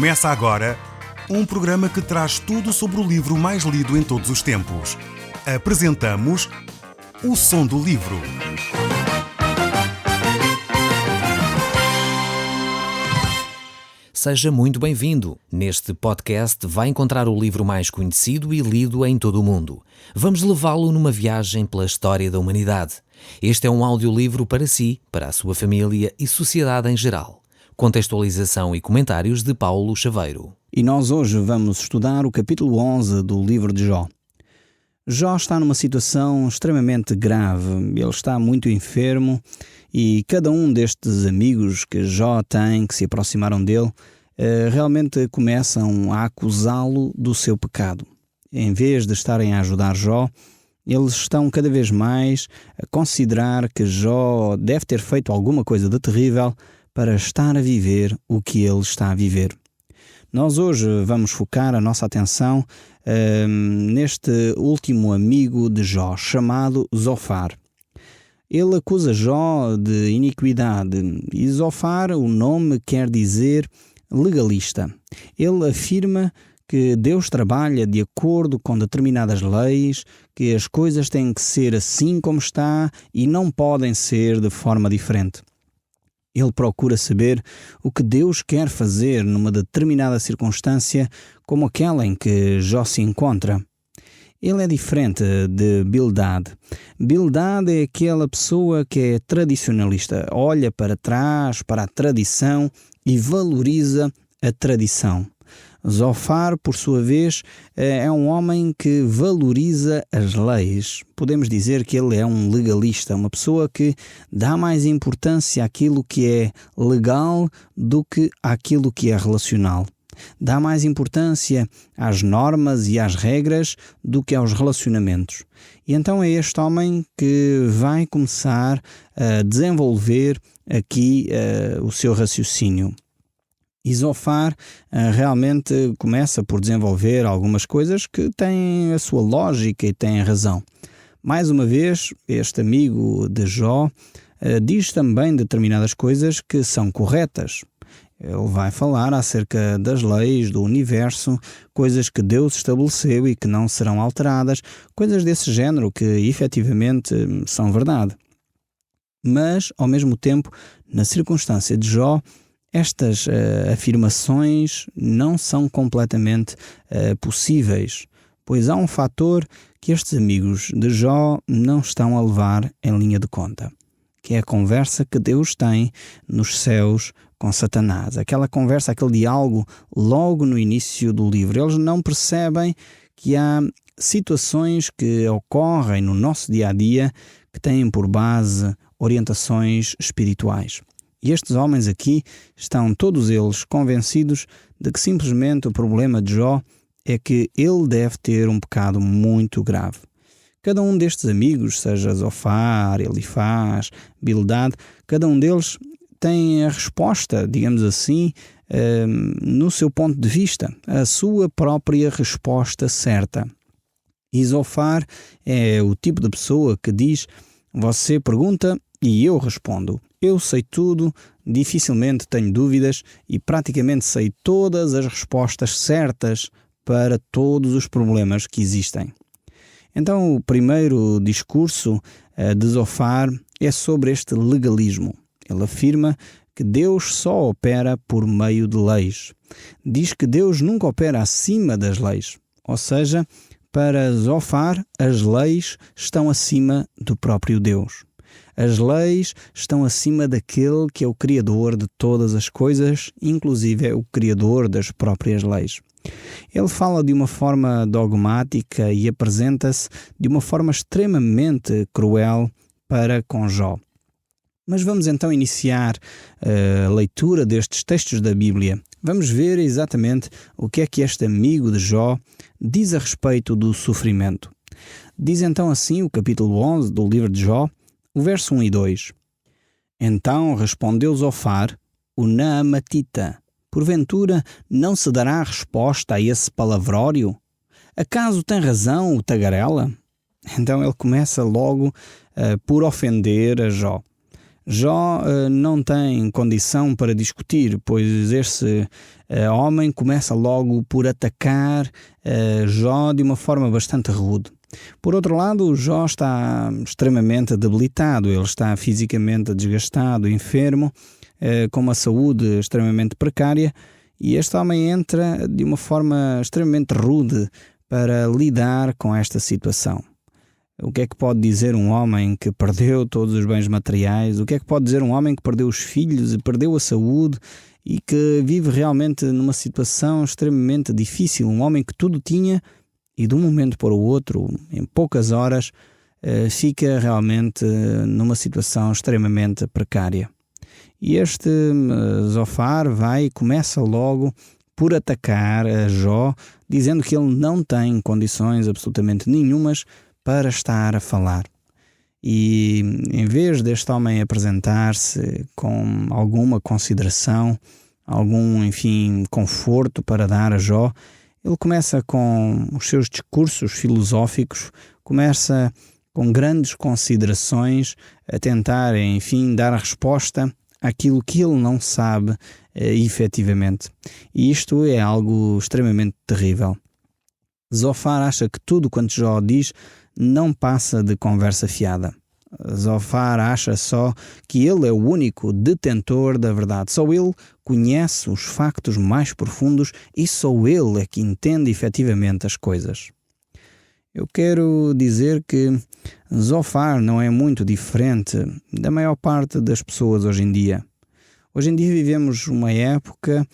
Começa agora um programa que traz tudo sobre o livro mais lido em todos os tempos. Apresentamos O Som do Livro. Seja muito bem-vindo. Neste podcast vai encontrar o livro mais conhecido e lido em todo o mundo. Vamos levá-lo numa viagem pela história da humanidade. Este é um audiolivro para si, para a sua família e sociedade em geral. Contextualização e comentários de Paulo Chaveiro. E nós hoje vamos estudar o capítulo 11 do livro de Jó. Jó está numa situação extremamente grave. Ele está muito enfermo e cada um destes amigos que Jó tem, que se aproximaram dele, realmente começam a acusá-lo do seu pecado. Em vez de estarem a ajudar Jó, eles estão cada vez mais a considerar que Jó deve ter feito alguma coisa de terrível para estar a viver o que ele está a viver. Nós hoje vamos focar a nossa atenção neste último amigo de Jó, chamado Zofar. Ele acusa Jó de iniquidade e Zofar, o nome quer dizer legalista. Ele afirma que Deus trabalha de acordo com determinadas leis, que as coisas têm que ser assim como está e não podem ser de forma diferente. Ele procura saber o que Deus quer fazer numa determinada circunstância como aquela em que Jó se encontra. Ele é diferente de Bildad. Bildad é aquela pessoa que é tradicionalista, olha para trás, para a tradição e valoriza a tradição. Zofar, por sua vez, é um homem que valoriza as leis. Podemos dizer que ele é um legalista, uma pessoa que dá mais importância àquilo que é legal do que àquilo que é relacional. Dá mais importância às normas e às regras do que aos relacionamentos. E então é este homem que vai começar a desenvolver aqui o seu raciocínio. E Zofar realmente começa por desenvolver algumas coisas que têm a sua lógica e têm razão. Mais uma vez, este amigo de Jó diz também determinadas coisas que são corretas. Ele vai falar acerca das leis do universo, coisas que Deus estabeleceu e que não serão alteradas, coisas desse género que efetivamente são verdade. Mas, ao mesmo tempo, na circunstância de Jó, estas afirmações não são completamente possíveis, pois há um fator que estes amigos de Jó não estão a levar em linha de conta, que é a conversa que Deus tem nos céus com Satanás. Aquela conversa, aquele diálogo logo no início do livro. Eles não percebem que há situações que ocorrem no nosso dia-a-dia que têm por base orientações espirituais. E estes homens aqui estão todos eles convencidos de que simplesmente o problema de Jó é que ele deve ter um pecado muito grave. Cada um destes amigos, seja Zofar, Elifaz, Bildad, cada um deles tem a resposta, digamos assim, no seu ponto de vista, a sua própria resposta certa. E Zofar é o tipo de pessoa que diz: você pergunta e eu respondo. Eu sei tudo, dificilmente tenho dúvidas e praticamente sei todas as respostas certas para todos os problemas que existem. Então, o primeiro discurso de Zofar é sobre este legalismo. Ele afirma que Deus só opera por meio de leis. Diz que Deus nunca opera acima das leis. Ou seja, para Zofar, as leis estão acima do próprio Deus. As leis estão acima daquele que é o Criador de todas as coisas, inclusive é o Criador das próprias leis. Ele fala de uma forma dogmática e apresenta-se de uma forma extremamente cruel para com Jó. Mas vamos então iniciar a leitura destes textos da Bíblia. Vamos ver exatamente o que é que este amigo de Jó diz a respeito do sofrimento. Diz então assim o capítulo 11 do livro de Jó, o verso 1 e 2. Então respondeu Zofar, o Naamatita: porventura não se dará resposta a esse palavrório? Acaso tem razão o tagarela? Então ele começa logo por ofender a Jó. Jó não tem condição para discutir, pois esse homem começa logo por atacar Jó de uma forma bastante rude. Por outro lado, Jó está extremamente debilitado, ele está fisicamente desgastado, enfermo, com uma saúde extremamente precária, e este homem entra de uma forma extremamente rude para lidar com esta situação. O que é que pode dizer um homem que perdeu todos os bens materiais? O que é que pode dizer um homem que perdeu os filhos e perdeu a saúde e que vive realmente numa situação extremamente difícil? Um homem que tudo tinha e de um momento para o outro, em poucas horas, fica realmente numa situação extremamente precária. E este Zofar vai e começa logo por atacar a Jó, dizendo que ele não tem condições absolutamente nenhumas para estar a falar. E em vez deste homem apresentar-se com alguma consideração, algum, conforto para dar a Jó, ele começa com os seus discursos filosóficos, começa com grandes considerações a tentar, dar a resposta àquilo que ele não sabe efetivamente. E isto é algo extremamente terrível. Zofar acha que tudo quanto Jó diz não passa de conversa fiada. Zofar acha só que ele é o único detentor da verdade. Só ele conhece os factos mais profundos e só ele é que entende efetivamente as coisas. Eu quero dizer que Zofar não é muito diferente da maior parte das pessoas hoje em dia. Hoje em dia vivemos uma época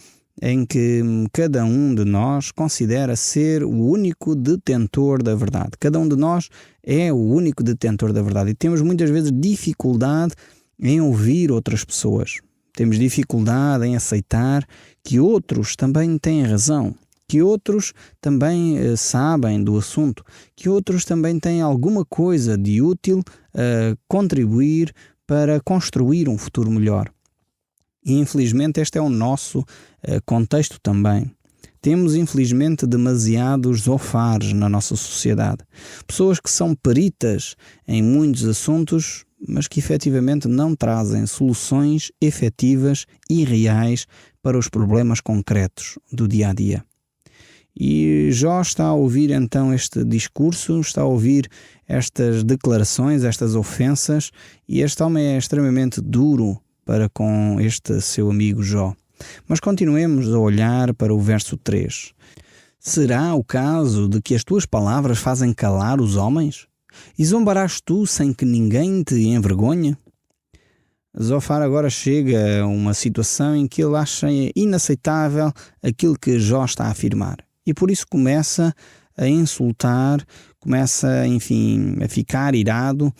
em que cada um de nós considera ser o único detentor da verdade. Cada um de nós é o único detentor da verdade e temos muitas vezes dificuldade em ouvir outras pessoas. Temos dificuldade em aceitar que outros também têm razão, que outros também sabem do assunto, que outros também têm alguma coisa de útil a contribuir para construir um futuro melhor. E infelizmente este é o nosso contexto também. Temos infelizmente demasiados Zofares na nossa sociedade. Pessoas que são peritas em muitos assuntos, mas que efetivamente não trazem soluções efetivas e reais para os problemas concretos do dia a dia. E Jó está a ouvir então este discurso, está a ouvir estas declarações, estas ofensas, e este homem é extremamente duro para com este seu amigo Jó. Mas continuemos a olhar para o verso 3. Será o caso de que as tuas palavras fazem calar os homens? E zombarás tu sem que ninguém te envergonhe? Zofar agora chega a uma situação em que ele acha inaceitável aquilo que Jó está a afirmar. E por isso começa a insultar, começa, a ficar irado,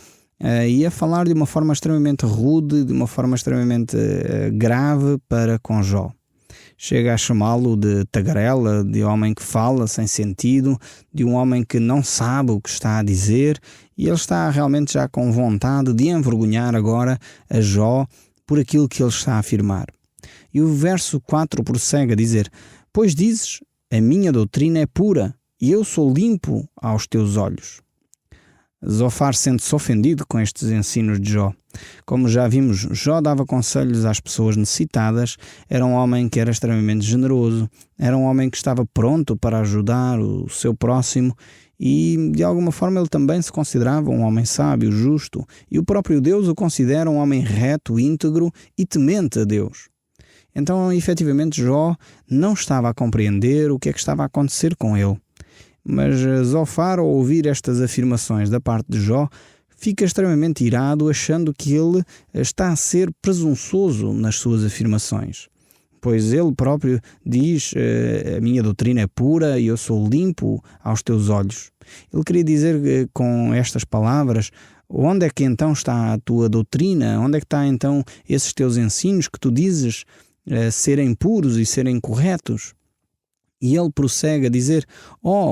e a falar de uma forma extremamente rude, de uma forma extremamente grave para com Jó. Chega a chamá-lo de tagarela, de homem que fala sem sentido, de um homem que não sabe o que está a dizer, e ele está realmente já com vontade de envergonhar agora a Jó por aquilo que ele está a afirmar. E o verso 4 prossegue a dizer: pois dizes, a minha doutrina é pura, e eu sou limpo aos teus olhos. Zofar sente-se ofendido com estes ensinos de Jó. Como já vimos, Jó dava conselhos às pessoas necessitadas, era um homem que era extremamente generoso, era um homem que estava pronto para ajudar o seu próximo e, de alguma forma, ele também se considerava um homem sábio, justo, e o próprio Deus o considera um homem reto, íntegro e temente a Deus. Então, efetivamente, Jó não estava a compreender o que é que estava a acontecer com ele. Mas Zofar, ao ouvir estas afirmações da parte de Jó, fica extremamente irado, achando que ele está a ser presunçoso nas suas afirmações. Pois ele próprio diz, a minha doutrina é pura e eu sou limpo aos teus olhos. Ele queria dizer com estas palavras: onde é que então está a tua doutrina? Onde é que está então esses teus ensinos que tu dizes serem puros e serem corretos? E ele prossegue a dizer: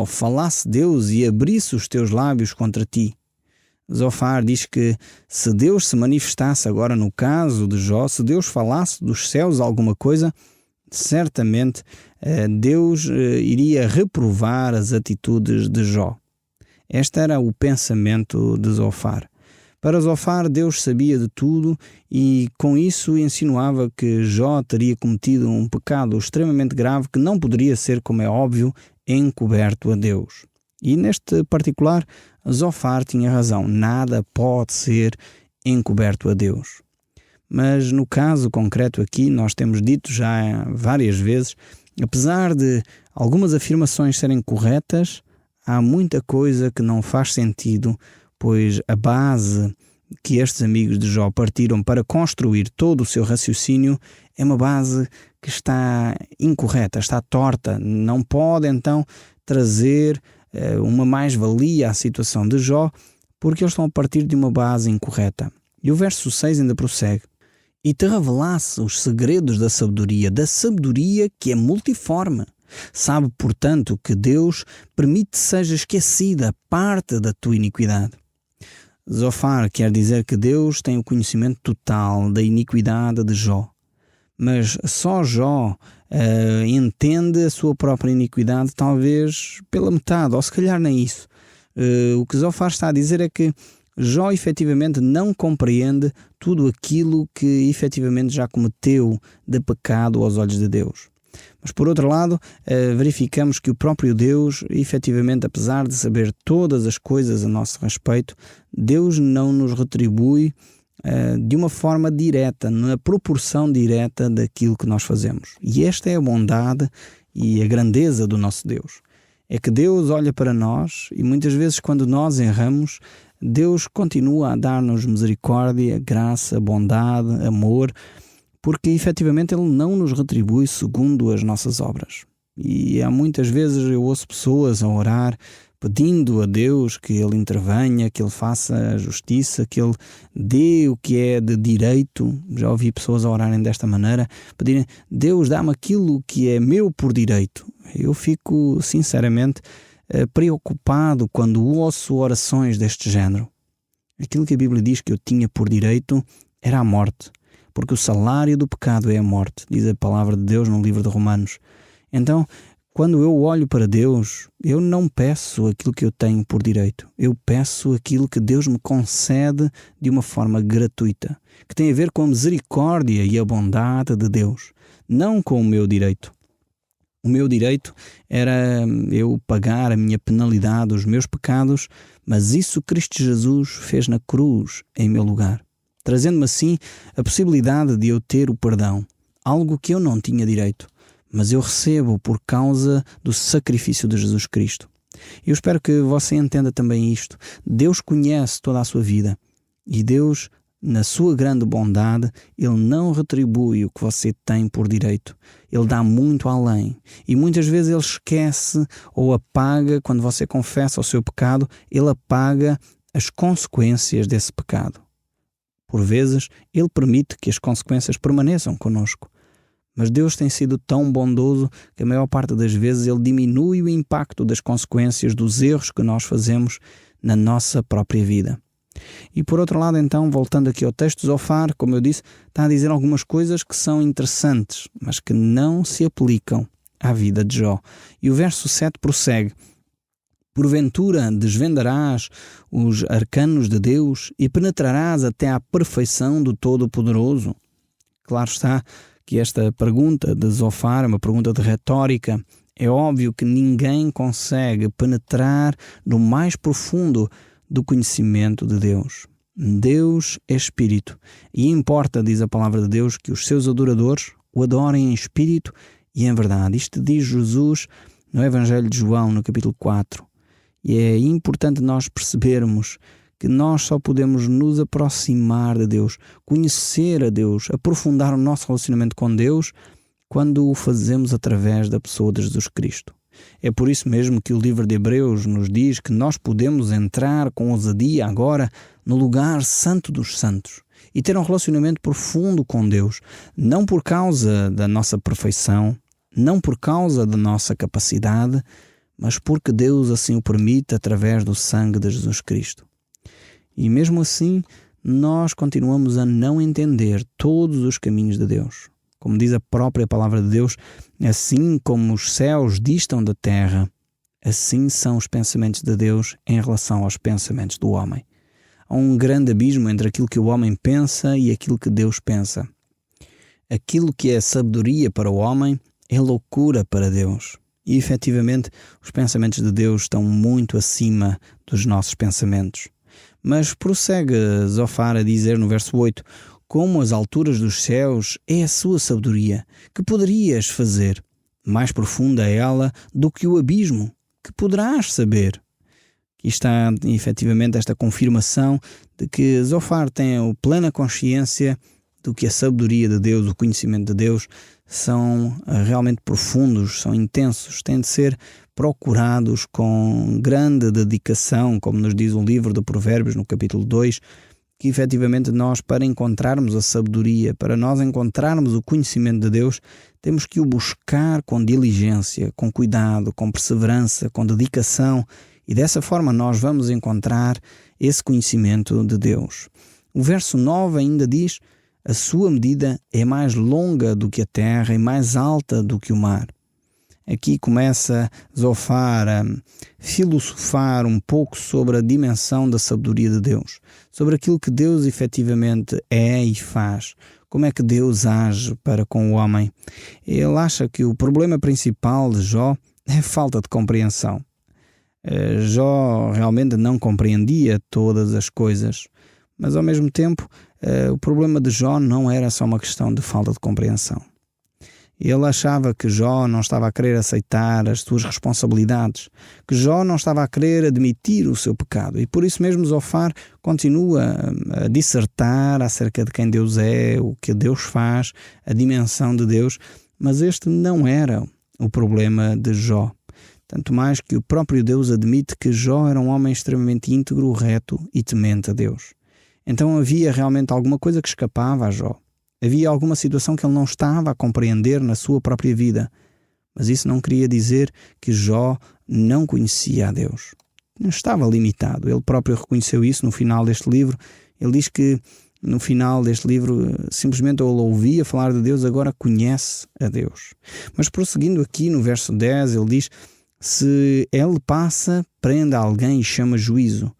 falasse Deus e abrisse os teus lábios contra ti. Zofar diz que se Deus se manifestasse agora no caso de Jó, se Deus falasse dos céus alguma coisa, certamente Deus iria reprovar as atitudes de Jó. Este era o pensamento de Zofar. Para Zofar, Deus sabia de tudo e com isso insinuava que Jó teria cometido um pecado extremamente grave que não poderia ser, como é óbvio, encoberto a Deus. E neste particular, Zofar tinha razão. Nada pode ser encoberto a Deus. Mas no caso concreto aqui, nós temos dito já várias vezes, apesar de algumas afirmações serem corretas, há muita coisa que não faz sentido, pois a base que estes amigos de Jó partiram para construir todo o seu raciocínio é uma base que está incorreta, está torta. Não pode então trazer uma mais-valia à situação de Jó, porque eles estão a partir de uma base incorreta. E o verso 6 ainda prossegue. E te revelasse os segredos da sabedoria que é multiforme. Sabe, portanto, que Deus permite seja esquecida a parte da tua iniquidade. Zofar quer dizer que Deus tem o conhecimento total da iniquidade de Jó. Mas só Jó entende a sua própria iniquidade talvez pela metade, ou se calhar nem isso. O que Zofar está a dizer é que Jó efetivamente não compreende tudo aquilo que efetivamente já cometeu de pecado aos olhos de Deus. Mas por outro lado, verificamos que o próprio Deus, efetivamente, apesar de saber todas as coisas a nosso respeito, Deus não nos retribui de uma forma direta, na proporção direta daquilo que nós fazemos. E esta é a bondade e a grandeza do nosso Deus. É que Deus olha para nós e muitas vezes quando nós erramos, Deus continua a dar-nos misericórdia, graça, bondade, amor, porque efetivamente Ele não nos retribui segundo as nossas obras. E há muitas vezes eu ouço pessoas a orar pedindo a Deus que Ele intervenha, que Ele faça a justiça, que Ele dê o que é de direito. Já ouvi pessoas a orarem desta maneira, pedirem: Deus, dá-me aquilo que é meu por direito. Eu fico sinceramente preocupado quando ouço orações deste género. Aquilo que a Bíblia diz que eu tinha por direito era a morte, porque o salário do pecado é a morte, diz a palavra de Deus no livro de Romanos. Então, quando eu olho para Deus, eu não peço aquilo que eu tenho por direito. Eu peço aquilo que Deus me concede de uma forma gratuita, que tem a ver com a misericórdia e a bondade de Deus, não com o meu direito. O meu direito era eu pagar a minha penalidade, os meus pecados, mas isso Cristo Jesus fez na cruz em meu lugar, trazendo-me assim a possibilidade de eu ter o perdão, algo que eu não tinha direito, mas eu recebo por causa do sacrifício de Jesus Cristo. Eu espero que você entenda também isto. Deus conhece toda a sua vida e Deus, na sua grande bondade, Ele não retribui o que você tem por direito. Ele dá muito além. E muitas vezes Ele esquece ou apaga, quando você confessa o seu pecado, Ele apaga as consequências desse pecado. Por vezes, Ele permite que as consequências permaneçam conosco. Mas Deus tem sido tão bondoso que a maior parte das vezes Ele diminui o impacto das consequências dos erros que nós fazemos na nossa própria vida. E por outro lado, então, voltando aqui ao texto, Zofar, como eu disse, está a dizer algumas coisas que são interessantes, mas que não se aplicam à vida de Jó. E o verso 7 prossegue: Porventura desvendarás os arcanos de Deus e penetrarás até à perfeição do Todo-Poderoso? Claro está que esta pergunta de Zofar é uma pergunta de retórica. É óbvio que ninguém consegue penetrar no mais profundo do conhecimento de Deus. Deus é Espírito e importa, diz a palavra de Deus, que os seus adoradores o adorem em Espírito e em verdade. Isto diz Jesus no Evangelho de João, no capítulo 4. E é importante nós percebermos que nós só podemos nos aproximar de Deus, conhecer a Deus, aprofundar o nosso relacionamento com Deus quando o fazemos através da pessoa de Jesus Cristo. É por isso mesmo que o livro de Hebreus nos diz que nós podemos entrar com ousadia agora no lugar santo dos santos e ter um relacionamento profundo com Deus, não por causa da nossa perfeição, não por causa da nossa capacidade, mas porque Deus assim o permite através do sangue de Jesus Cristo. E mesmo assim, nós continuamos a não entender todos os caminhos de Deus. Como diz a própria palavra de Deus, assim como os céus distam da terra, assim são os pensamentos de Deus em relação aos pensamentos do homem. Há um grande abismo entre aquilo que o homem pensa e aquilo que Deus pensa. Aquilo que é sabedoria para o homem é loucura para Deus. E, efetivamente, os pensamentos de Deus estão muito acima dos nossos pensamentos. Mas prossegue Zofar a dizer no verso 8: como as alturas dos céus é a sua sabedoria, que poderias fazer? Mais profunda é ela do que o abismo, que poderás saber? Aqui está, efetivamente, esta confirmação de que Zofar tem a plena consciência do que a sabedoria de Deus, o conhecimento de Deus, são realmente profundos, são intensos, têm de ser procurados com grande dedicação, como nos diz o livro de Provérbios, no capítulo 2, que efetivamente nós, para encontrarmos a sabedoria, para nós encontrarmos o conhecimento de Deus, temos que o buscar com diligência, com cuidado, com perseverança, com dedicação, e dessa forma nós vamos encontrar esse conhecimento de Deus. O verso 9 ainda diz: a sua medida é mais longa do que a terra e mais alta do que o mar. Aqui começa Zofar a filosofar um pouco sobre a dimensão da sabedoria de Deus, sobre aquilo que Deus efetivamente é e faz, como é que Deus age para com o homem. Ele acha que o problema principal de Jó é a falta de compreensão. Jó realmente não compreendia todas as coisas, mas ao mesmo tempo o problema de Jó não era só uma questão de falta de compreensão. Ele achava que Jó não estava a querer aceitar as suas responsabilidades, que Jó não estava a querer admitir o seu pecado. E por isso mesmo Zofar continua a dissertar acerca de quem Deus é, o que Deus faz, a dimensão de Deus, mas este não era o problema de Jó. Tanto mais que o próprio Deus admite que Jó era um homem extremamente íntegro, reto e temente a Deus. Então havia realmente alguma coisa que escapava a Jó. Havia alguma situação que ele não estava a compreender na sua própria vida. Mas isso não queria dizer que Jó não conhecia a Deus. Não estava limitado. Ele próprio reconheceu isso no final deste livro. Ele diz que no final deste livro simplesmente ele ouvia falar de Deus, agora conhece a Deus. Mas prosseguindo aqui no verso 10, ele diz: se ele passa, prende alguém e chama juízo,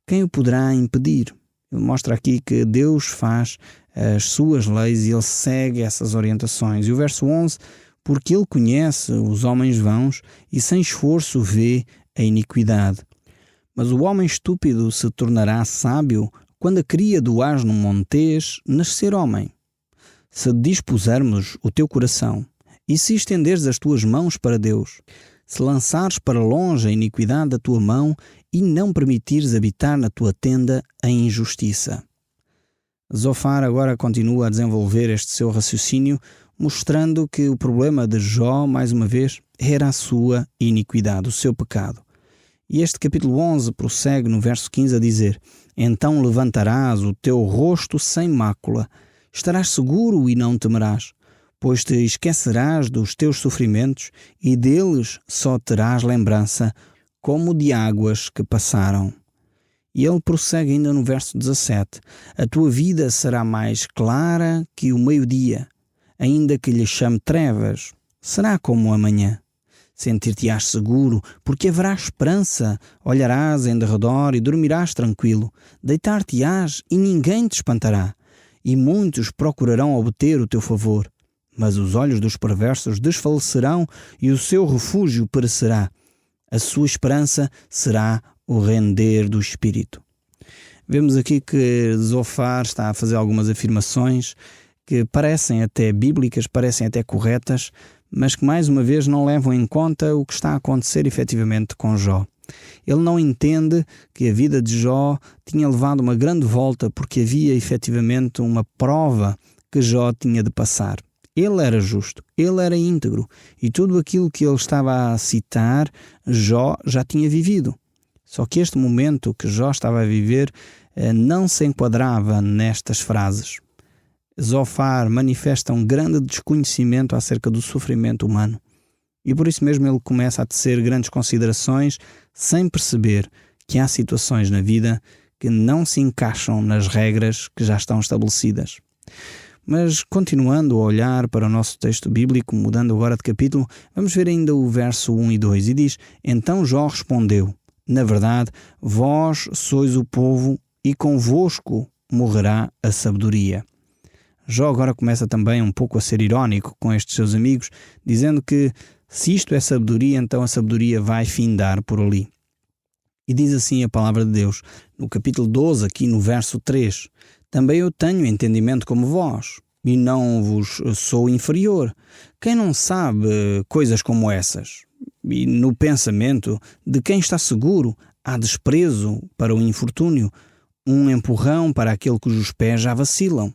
quem o poderá impedir? Ele mostra aqui que Deus faz as suas leis e ele segue essas orientações. E o verso 11: porque ele conhece os homens vãos e sem esforço vê a iniquidade. Mas o homem estúpido se tornará sábio quando a cria do asno montês nascer homem. Se dispusermos o teu coração e se estenderes as tuas mãos para Deus, se lançares para longe a iniquidade da tua mão e não permitires habitar na tua tenda a injustiça. Zofar agora continua a desenvolver este seu raciocínio, mostrando que o problema de Jó, mais uma vez, era a sua iniquidade, o seu pecado. E este capítulo 11 prossegue no verso 15 a dizer: então levantarás o teu rosto sem mácula, estarás seguro e não temerás, pois te esquecerás dos teus sofrimentos e deles só terás lembrança, como de águas que passaram. E ele prossegue ainda no verso 17: a tua vida será mais clara que o meio-dia, ainda que lhe chame trevas, será como a manhã. Sentir-te-ás seguro, porque haverá esperança, olharás em derredor e dormirás tranquilo, deitar-te-ás e ninguém te espantará, e muitos procurarão obter o teu favor. Mas os olhos dos perversos desfalecerão e o seu refúgio perecerá. A sua esperança será o render do espírito. Vemos aqui que Zofar está a fazer algumas afirmações que parecem até bíblicas, parecem até corretas, mas que mais uma vez não levam em conta o que está a acontecer efetivamente com Jó. Ele não entende que a vida de Jó tinha levado uma grande volta porque havia efetivamente uma prova que Jó tinha de passar. Ele era justo, ele era íntegro e tudo aquilo que ele estava a citar, Jó já tinha vivido. Só que este momento que Jó estava a viver não se enquadrava nestas frases. Zofar manifesta um grande desconhecimento acerca do sofrimento humano e por isso mesmo ele começa a tecer grandes considerações sem perceber que há situações na vida que não se encaixam nas regras que já estão estabelecidas. Mas continuando a olhar para o nosso texto bíblico, mudando agora de capítulo, vamos ver ainda o verso 1 e 2 e diz: então Jó respondeu: na verdade, vós sois o povo e convosco morrerá a sabedoria. Jó agora começa também um pouco a ser irónico com estes seus amigos, dizendo que se isto é sabedoria, então a sabedoria vai findar por ali. E diz assim a palavra de Deus, no capítulo 12, aqui no verso 3, também eu tenho entendimento como vós, e não vos sou inferior. Quem não sabe coisas como essas? E no pensamento de quem está seguro, há desprezo para o infortúnio, um empurrão para aquele cujos pés já vacilam.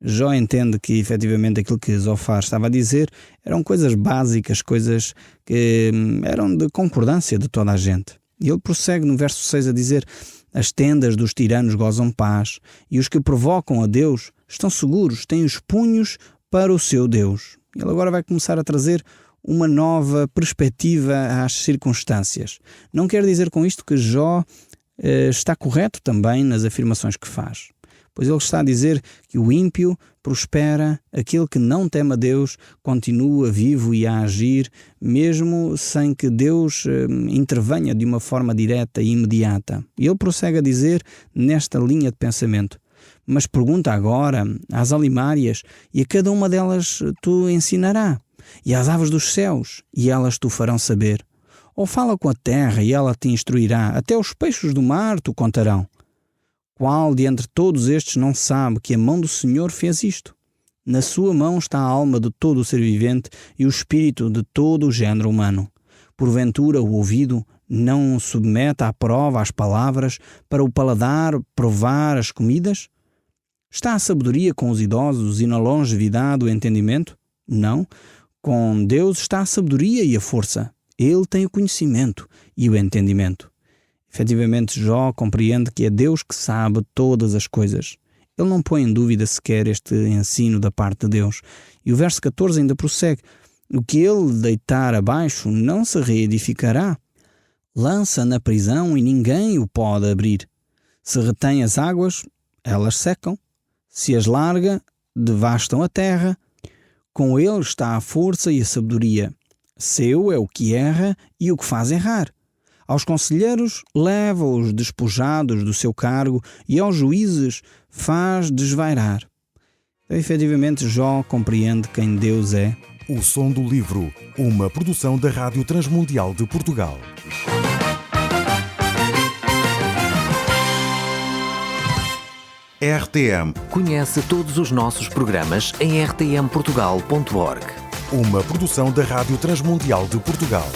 Jó entende que efetivamente aquilo que Zofar estava a dizer eram coisas básicas, coisas que eram de concordância de toda a gente. E ele prossegue no verso 6 a dizer: as tendas dos tiranos gozam paz, e os que provocam a Deus estão seguros, têm os punhos para o seu Deus. Ele agora vai começar a trazer uma nova perspectiva às circunstâncias. Não quer dizer com isto que Jó está correto também nas afirmações que faz. Pois ele está a dizer que o ímpio prospera, aquele que não teme a Deus continua vivo e a agir, mesmo sem que Deus intervenha de uma forma direta e imediata. E ele prossegue a dizer nesta linha de pensamento: mas pergunta agora às alimárias, e a cada uma delas tu ensinará, e às aves dos céus, e elas tu farão saber. Ou fala com a terra, e ela te instruirá, até os peixes do mar tu contarão. Qual de entre todos estes não sabe que a mão do Senhor fez isto? Na sua mão está a alma de todo o ser vivente e o espírito de todo o género humano. Porventura o ouvido não submete à prova as palavras, para o paladar provar as comidas? Está a sabedoria com os idosos e na longevidade o entendimento? Não. Com Deus está a sabedoria e a força. Ele tem o conhecimento e o entendimento. Efetivamente, Jó compreende que é Deus que sabe todas as coisas. Ele não põe em dúvida sequer este ensino da parte de Deus. E o verso 14 ainda prossegue: o que ele deitar abaixo não se reedificará. Lança na prisão e ninguém o pode abrir. Se retém as águas, elas secam. Se as larga, devastam a terra. Com ele está a força e a sabedoria. Seu é o que erra e o que faz errar. Aos conselheiros leva os despojados do seu cargo e aos juízes faz desvairar. Então, efetivamente, Jó compreende quem Deus é. O Som do Livro, uma produção da Rádio Transmundial de Portugal. RTM. Conhece todos os nossos programas em rtmportugal.org. Uma produção da Rádio Transmundial de Portugal.